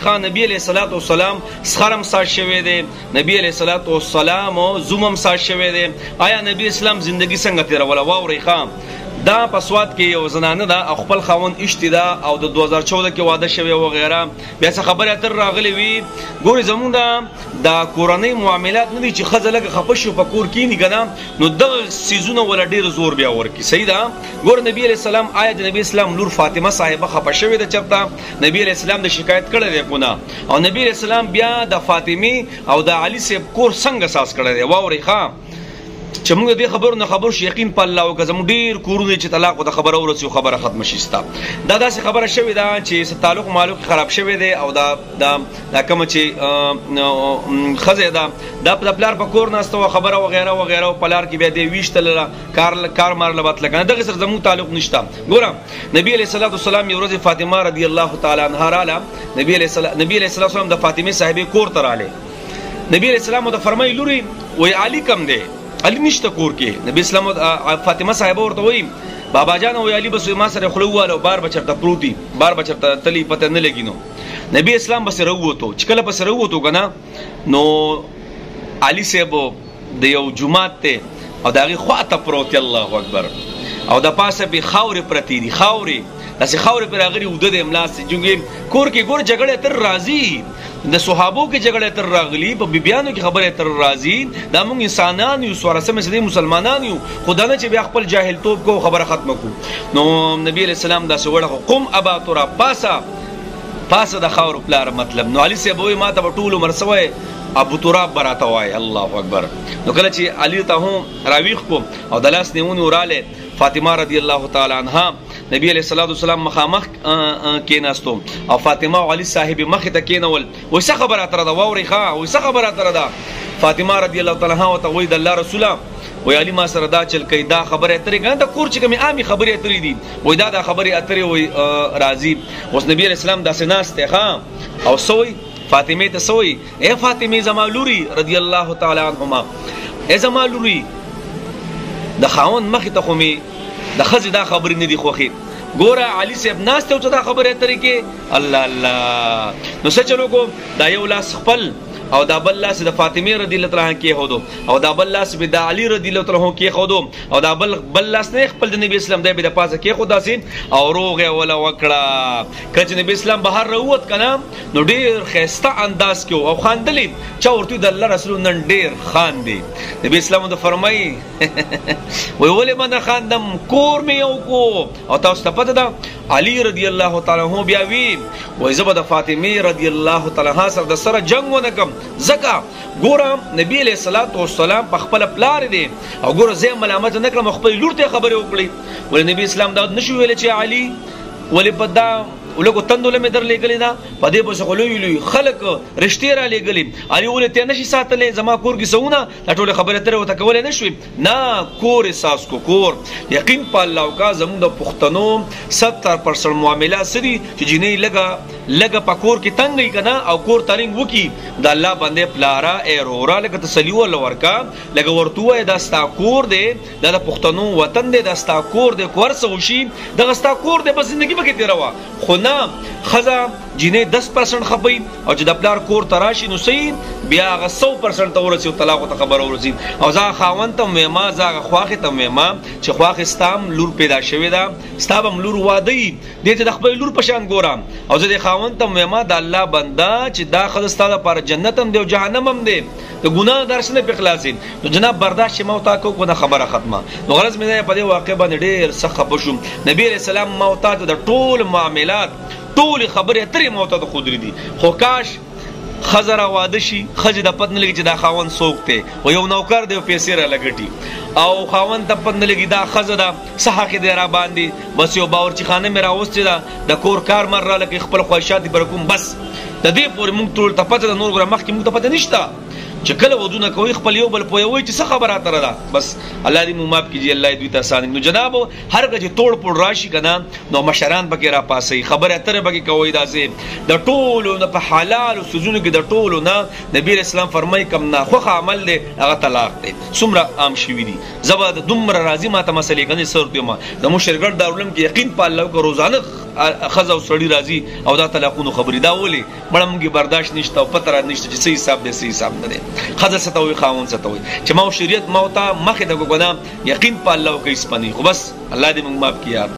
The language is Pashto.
خان نبی علیہ الصلوۃ والسلام سخرم سات شوی دی، نبی علیہ الصلوۃ والسلام زومم سات شوی دی. آیا نبی اسلام زندگی څنګه تیروله؟ واورئ خام دا پسواد کې یو زنانه ده او خپل خاوند اشتدا او د 2014 کې واده شوی و غیره، بیا څه خبره تر راغلی وي. ګوري زمونږ دا کورنۍ معاملات نه دي چې ښځه لږه خفه شو په کور کښېني که نه، نو دغه څیزونه وله ډېر زور بیا ورکړي. صحیح ده. ګوره نبي علیه السلام آیا د نبي اسلام لور فاطمه صاحبه خفه شوې ده چېرته؟ نبي علیه السلام د شکایت کړی دی کنه، او نبي علیه السلام بیا د فاطمې او د علي صاحب کور څنګه ساز کړی دی. واورئ ښه چې موږ د دې خبرو نه خبر شو، یقین په الله وکړه زموږ ډېر کورونه چې طلاق ورته خبره ورسي خبره ختمه شي ستا. دا داسې خبره شوې ده چې تعلق معلوق خراب شوی دی، او دا کومه چې ښځه ده دا د پلار په کور ناسته وه خبره وغیره وغیره، او پلار کې بیا دی ویشتله کار مارله بتله که نه، دغې سره زموږ تعلق نشته. ګوره نبي علیه الصلوۃ والسلام یو ورځ فاطمه رضی الله تعالی عنها راله، نبي علیه الصلوۃ والسلام د فاطمې صاحبې کور ته رالی. نبي علیه السلام ورته فرمایي لورې وایي علي کم دی؟ علي نشته کور کې. نبی اسلام فاطمه صاحبه ورته وایي بابا جان وایي علي بس ما سره خوله وواله او بار به چېرته پروت وي، بار به چېرته تلي پته نه لګي. نو نبی اسلام بسې راووتو، چې کله بسې راووتو که نه، نو علي صاحب د یو جومات دی او د هغې خواته پروت، الله اکبر، او د پاسه بې خاورې پرتې دي، خاورې داسې خاورې پرې راغلي اوده دی ملاستې جونګې کور کې. ګوره جګړې تر راځي، د صحابو کې جګړې تر راغلي، په بیبیانو کې خبرې تر راځي. دا موږ انسانان یو، څوارلسمې صدۍ مسلمانان یو، خو دا نه چې بیا خپل جاهلتوب کو خبره ختمه کړو. نو نبي علیه السلام داسې وړه قم ابا تراب، پاسه د خاورو پلاره مطلب. نو علي صاحب وایي ما ته به ټول عمر څه وایي؟ ابو تراب به راته وایي. الله اکبر. نو کله چې علي ته هم راویښ کو او د لاس نیونې ورالی فاطمه رضی الله تعالی عنها، نبی علیہ الصلوۃ والسلام مخامخ کېناستو او فاطمه او علي صاحب مخې ته کېنول. وایي څه خبره اتره ده؟ واورئ ښه، وایي څه خبره اتره ده؟ فاطمه رضی الله تعالی عنها ورته وایي د الله رسوله وایي علي ما سره دا چل کوي، دا خبرې اترې که نه د کور چې کومې عامې خبرې اترې دي، وایي دا خبرې اترې وایي راځي. اوس نبي علیه السلام داسې ناست دی ښه، او څه وایي فاطمې ته څه وایي؟ ای فاطمې زما لوري رضی الله تعالی عنهما، ای زما لوري د خاوند مخې ته خو مې د ښځې دا خبرې نه دي خوښې. ګوره علي صاحب ناست او څه دا خبرې اترې کې، الله الله. نو څه چلو کو؟ دا یو لاس خپل او دا بل لاس د فاطمه رضی الله تعالی عنها کېښودو، او دا بل لاس به د علي رضی الله تعالی عنه کېښودو، او دا بل لاس نه خپل د نبی اسلام دی به د پاسه کېښود داسې، او روغ یې وله وکړه. کله چې نبی اسلام بهر راووت که نه، نو ډېر ښایسته انداز کې او خاندلې. چا ورته د الله رسول نن ډېر خاندي. نبی اسلام ورته فرمایي وایي ولې به نه خاندم، کور مې یو کو. او تاسو ته پته ده علي رضی الله تعالی عنه بیا وی وایي زه به د فاطمې رضی الله تعالی عنها سره د سره جنګ ونه کړم، ځکه ګوره نبي علیه الصلوۃ والسلام په خپله پلار دی، او ګوره زه یې ملامت نه کړم، خپلې لور ته یې خبرې وکړې. ولې نبي اسلام دا نه شو ویلی چې علي ولې په دا ولکو تندو لمې در لېږلې ده، په دې پسې خو لوی لوی خلک رشتې را لېږلي، علي ولې ته نشي ساتلی؟ زما کور کې څهونه دا ټولې خبرې اترې ورته کولی نه شوې؟ نه، کور یې ساز کو، کور. یقین په الله وکړه زموږ د پښتنو 70% معاملات څه دي چې جینۍ لږه په کور کې تنګ که نه، او کور ترنګ وکړي، د الله بندې پلاره ای وروره لږه تسلي ورله ورکړه، لږه ورته ووایه دا ستا کور دی، دا د پښتنو وطن دی، دا ستا کور دی، که هر څه وشي دغه ستا کور دی، بس زندګي پکې تېروه. خو نه، ښځه جینۍ 10% خپوي، او چې د پلار کور ته راشي نو صحیح بیا هغه 100% ته ورسي او طلاقو ته خبره ورسي. او زه خاوند ته هم ویما، زه هغه خواښې ته هم ویما چې خواښې ستا هم لور پیدا شوې ده، ستا به هم لور واده وي، دې ته د خپلې لور په شان ګوره. او زه د خاوند ته هم ویما د الله بنده چې دا ښځه ستا دپاره جنت هم دی او جهنم هم دی، د ګناه درس نه پرې خلاصېد. نو جناب برداشت چې ما او تا کوو نه خبره ختمه. نو غرض مې دی په دې واقع باندې ډېر سخت خفه شوم. نبي علیه السلام ما او تا ته د ټول معاملات ټولې خبرې اترې ما او تا ته ښودلې دي، خو کاش ښځه را واده شي، ښځې ته پته نه لګي چې دا خاوند څوک دی، و یو نوکر دی او پیسې راله ګټي، او خاوند ته پته نه لګي دا ښځه ده څه حق دی را باندې، بس یو باورچي خانه مې راوستې ده، د کور کار مر راله کوي، خپل خواهشات یې پر کوم، بس د دې پورې موږ ټول ته پته ده، نور ګوره مخکې موږ ته پته نشته. چې کله ودونه کوي خپل یو بل پوي چې څه خبره تر ده بس الله دې مو معاف کیږي الله دې دوی ته آسان. نو جناب هر کله توڑ پوڑ راشي کنه نو مشران بګی را پاسي خبره اتره بګی کوي داسې د ټولو نه په حلال او سوزونو کې د ټولو نه نبی اسلام فرمای کم نه خو عمل دی هغه طلاق دی. څومره عام شوی دي زبا د دومره راضي ما ته مسلې کنه سر ته ما د مشرګړ دارولم کې یقین په الله کو روزانه خزه او سړی راضي او دا طلاقونو خبرې دا ولي مړمږي برداشت نشته او پتر نشته چې صحیح حساب دی صحیح حساب نه دی خزه ستوي خاون ستوي چې ما شریعت موتا مخه د ګنا یقین په الله کوي سپنی خو بس الله دې موږ معاف کړي.